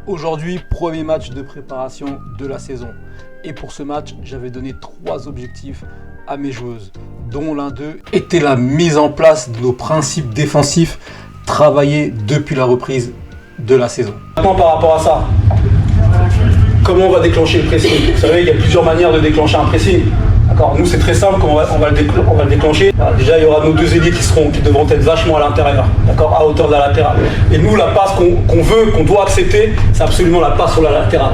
Aujourd'hui, premier match de préparation de la saison. Et pour ce match, j'avais donné 3 objectifs à mes joueuses, dont l'un d'eux était la mise en place de nos principes défensifs travaillés depuis la reprise de la saison. Maintenant, par rapport à ça, comment on va déclencher le pressing? Vous savez, il y a plusieurs manières de déclencher un pressing. D'accord. Nous, c'est très simple, on va le déclencher. Alors, déjà, il y aura nos 2 ailiers qui devront être vachement à l'intérieur, d'accord, à hauteur de la latérale. Et nous, la passe qu'on doit accepter, c'est absolument la passe sur la latérale.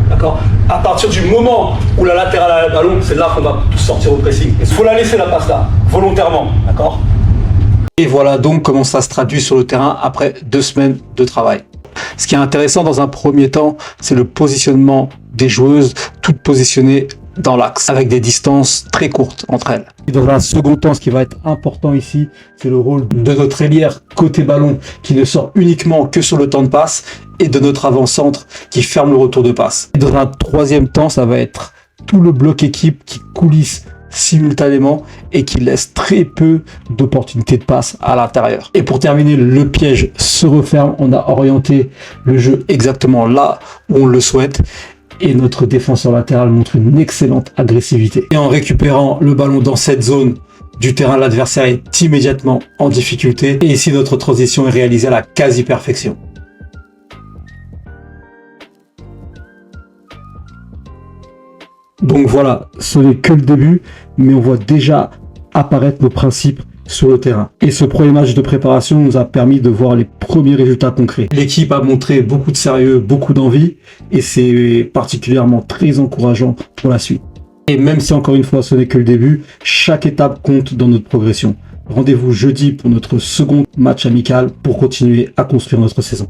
D'accord. À partir du moment où la latérale a le ballon, c'est là qu'on va sortir au pressing. Il faut la laisser, la passe là, volontairement, d'accord. Et voilà donc comment ça se traduit sur le terrain après 2 semaines de travail. Ce qui est intéressant dans un premier temps, c'est le positionnement des joueuses, toutes positionnées dans l'axe, avec des distances très courtes entre elles. Et dans un second temps, ce qui va être important ici, c'est le rôle de notre ailière côté ballon, qui ne sort uniquement que sur le temps de passe, et de notre avant-centre qui ferme le retour de passe. Et dans un troisième temps, ça va être tout le bloc équipe qui coulisse simultanément et qui laisse très peu d'opportunités de passe à l'intérieur. Et pour terminer, le piège se referme, on a orienté le jeu exactement là où on le souhaite et notre défenseur latéral montre une excellente agressivité. Et en récupérant le ballon dans cette zone du terrain, l'adversaire est immédiatement en difficulté et ici notre transition est réalisée à la quasi-perfection. Donc voilà, ce n'est que le début, mais on voit déjà apparaître nos principes sur le terrain. Et ce premier match de préparation nous a permis de voir les premiers résultats concrets. L'équipe a montré beaucoup de sérieux, beaucoup d'envie, et c'est particulièrement très encourageant pour la suite. Et même si encore une fois ce n'est que le début, chaque étape compte dans notre progression. Rendez-vous jeudi pour notre second match amical pour continuer à construire notre saison.